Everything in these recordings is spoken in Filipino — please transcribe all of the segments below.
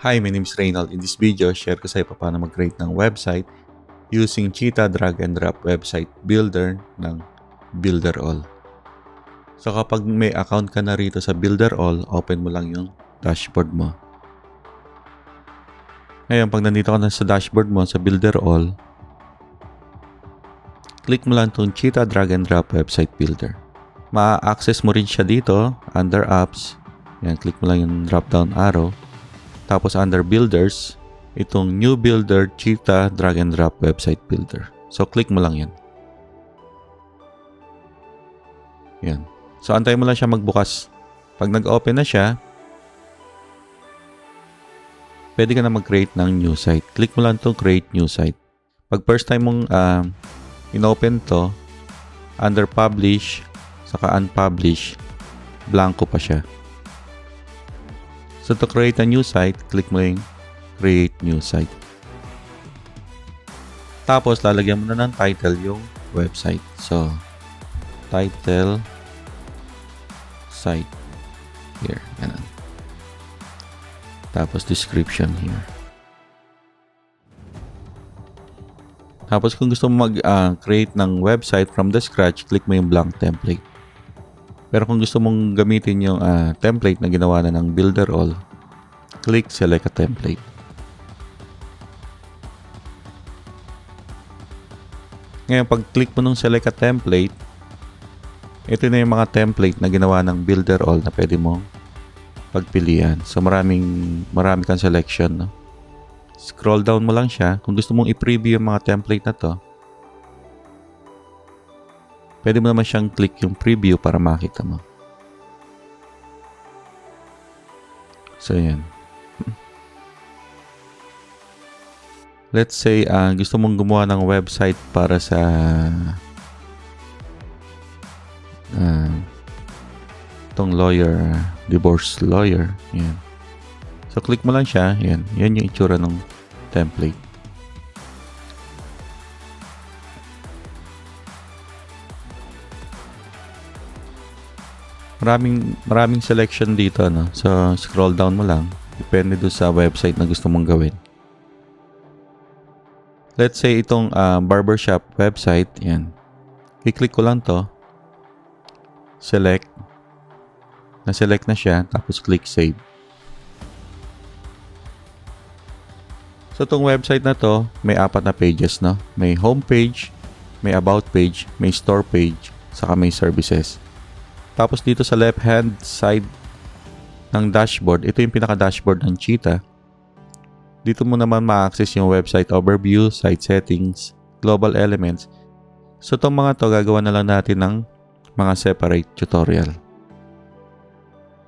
Hi, my name is Reynold. In this video, share ko sa iyo paano mag-create ng website using Cheetah drag and drop website builder ng Builderall. So kapag may account ka na rito sa Builderall, open mo lang yung dashboard mo. Ngayon, pag nandito ka na sa dashboard mo sa Builderall, click mo lang itong Cheetah drag and drop website builder. Ma-access mo rin siya dito under apps. Yan, click mo lang yung drop down arrow. Tapos under builders, itong new builder Cheetah drag and drop website builder. So click mo lang yan. Yan. So antayin mo lang siya magbukas. Pag nag-open na siya, pwede ka na mag-create ng new site. Click mo lang itong create new site. Pag first time mong in-open to, under publish, saka unpublish, blanco pa siya. So to create a new site, click mo yung create new site. Tapos lalagyan mo na ng title yung website. So title site here. Ganun. Tapos description here. Tapos kung gusto mo mag-create ng website from the scratch, click mo yung blank template. Pero kung gusto mong gamitin yung template na ginawa na ng Builderall, click select a template. Ngayon, pag click mo nung select a template, ito na yung mga template na ginawa ng Builderall na pwede mong pagpilian. So marami kang selection. No? Scroll down mo lang siya. Kung gusto mong i-preview yung mga template na to, pwede mo naman siyang click yung preview para makita mo. So, yan. Let's say, gusto mong gumawa ng website para sa itong lawyer, divorce lawyer. Yan. So, click mo lang siya. Yan. Yan yung itsura ng template. Maraming selection dito, no? So, scroll down mo lang. Depende doon sa website na gusto mong gawin. Let's say itong barbershop website, yan. I-click ko lang to. Select. Na-select na siya. Tapos click save. So, itong website na to, may 4 na pages, no? May home page, may about page, may store page, saka may services. Tapos dito sa left hand side ng dashboard, ito yung pinaka-dashboard ng Cheetah. Dito mo naman ma-access yung website overview, site settings, global elements. So itong mga to gagawa na lang natin ng mga separate tutorial.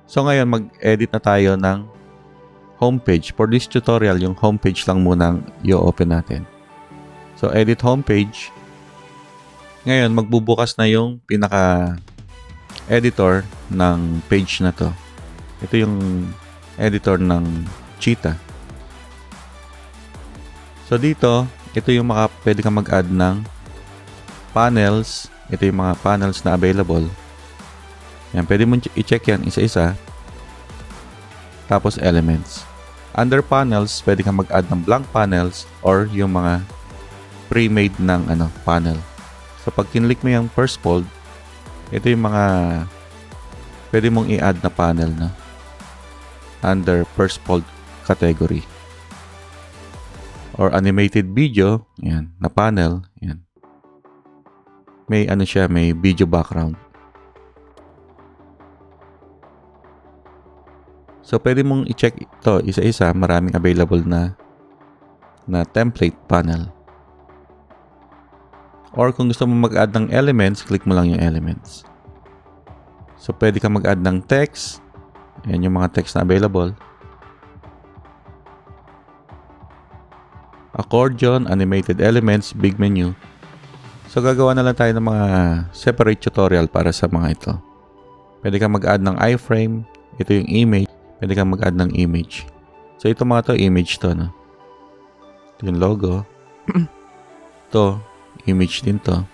So ngayon mag-edit na tayo ng homepage. For this tutorial, yung homepage lang muna i-open natin. So edit homepage. Ngayon magbubukas na yung editor ng page na to. Ito yung editor ng Cheetah. So dito, ito yung pwede kang mag-add ng panels. Ito yung mga panels na available. Yan, pwede mo i-check yan isa-isa. Tapos elements. Under panels, pwede kang mag-add ng blank panels or yung mga pre-made ng panel. So pag kinlik mo yung first fold, ito yung mga pwede mong i-add na panel na under first fold category. Or animated video, yan, na panel, yan. May siya, may video background. So pwede mong i-check ito isa-isa, maraming available na template panel. Or kung gusto mo mag-add ng elements, click mo lang yung elements. So, pwede ka mag-add ng text. Ayan yung mga text na available. Accordion, animated elements, big menu. So, gagawa na lang tayo ng mga separate tutorial para sa mga ito. Pwede ka mag-add ng iframe. Ito yung image. Pwede ka mag-add ng image. So, ito mga to, image to, no? Ito yung logo. Ito. Image din to.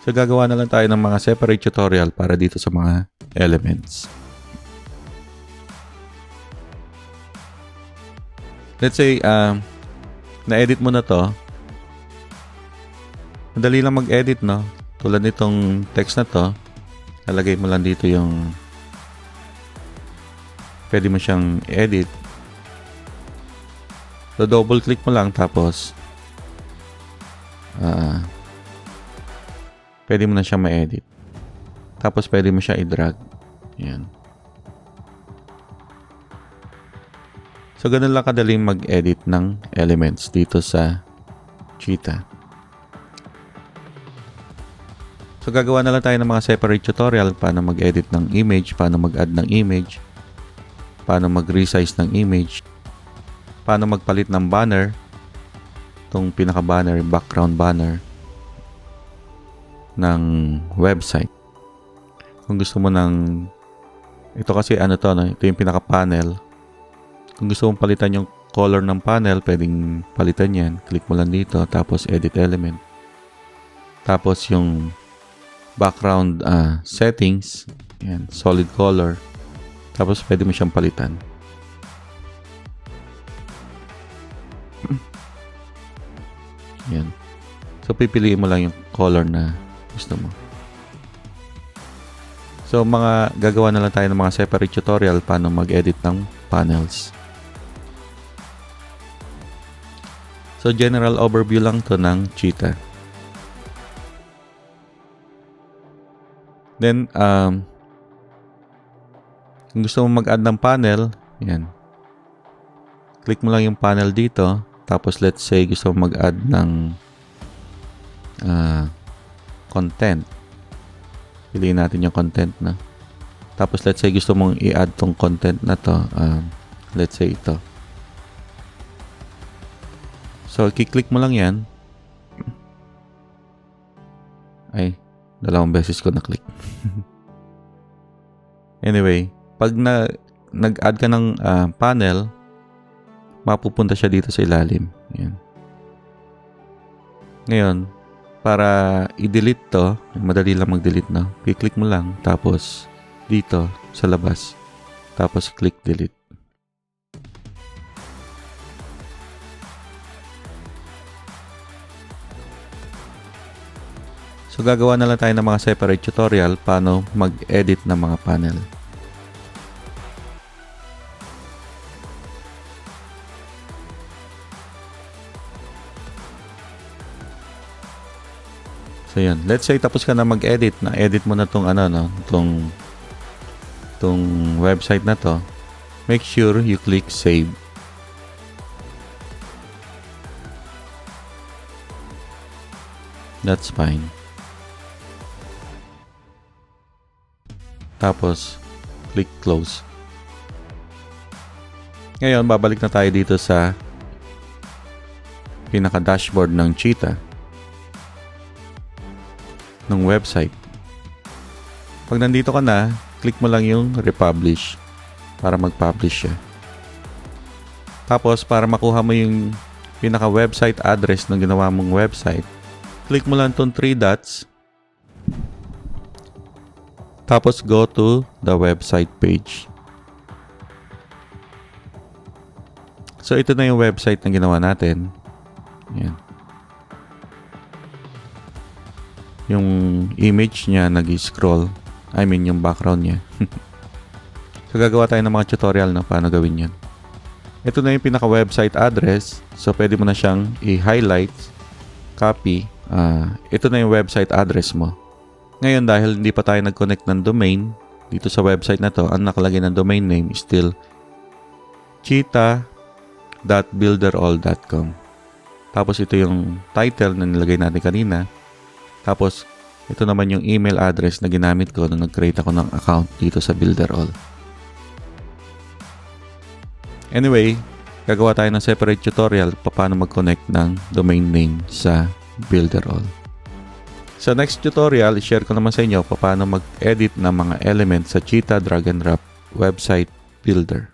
So gagawa na lang tayo ng mga separate tutorial para dito sa mga elements. Let's say, na-edit mo na to. Madali lang mag-edit, no? Tulad nitong text na to, lalagay mo lang dito yung pwede mo siyang edit. So, double click mo lang tapos pwede mo na siyang ma-edit. Tapos, pwede mo siya i-drag. Yan. So, ganun lang kadaling mag-edit ng elements dito sa Cheetah. So, gagawa na lang tayo ng mga separate tutorial paano mag-edit ng image, paano mag-add ng image, paano mag-resize ng image, paano magpalit ng banner, itong pinaka-banner, background banner ng website. Kung gusto mo ng, ito kasi ano to, no? Ito yung pinaka-panel. Kung gusto mong palitan yung color ng panel, pwedeng palitan yan. Click mo lang dito, tapos edit element. Tapos yung background settings, yan, solid color. Tapos pwede mo siyang palitan. Yan. So pipiliin mo lang yung color na gusto mo. So gagawa na lang tayo ng mga separate tutorial paano mag-edit ng panels. So general overview lang to ng Cheetah. Then kung gusto mo mag-add ng panel, yan. Click mo lang yung panel dito. Tapos let's say gusto mo mag-add ng content. Piliin natin yung content na. Tapos let's say gusto mong i-add tong content na to. Let's say ito. So, i-click mo lang yan. Ay, dalawang beses ko na-click. Anyway, pag nag-add ka ng panel, mapupunta siya dito sa ilalim. Yan. Ngayon, para i-delete to, madali lang mag-delete na. I-click mo lang, tapos dito sa labas. Tapos click delete. So, gagawa na lang tayo ng mga separate tutorial paano mag-edit ng mga panel. So, yan. Let's say tapos ka na mag-edit. Na-edit mo na tong tong website na to. Make sure you click save. That's fine. Tapos, click close. Ngayon, babalik na tayo dito sa pinaka-dashboard ng Cheetah ng website. Pag nandito ka na, click mo lang yung republish para mag-publish siya. Tapos, para makuha mo yung pinaka-website address ng ginawa mong website, click mo lang itong 3 dots. Tapos, go to the website page. So, ito na yung website na ginawa natin. Yan. Yung image niya nag-scroll. I mean, yung background niya. So, gagawa tayo ng mga tutorial na paano gawin yan. Ito na yung pinaka-website address. So, pwede mo na siyang i-highlight, copy. Ito na yung website address mo. Ngayon, dahil hindi pa tayo nag-connect ng domain, dito sa website na to, ang nakalagay ng domain name is still cheetah.builderall.com. Tapos, ito yung title na nilagay natin kanina. Tapos, ito naman yung email address na ginamit ko nung nag-create ako ng account dito sa Builderall. Anyway, gagawa tayo ng separate tutorial paano mag-connect ng domain name sa Builderall. Sa next tutorial, i-share ko naman sa inyo paano mag-edit ng mga elements sa Cheetah drag and drop website builder.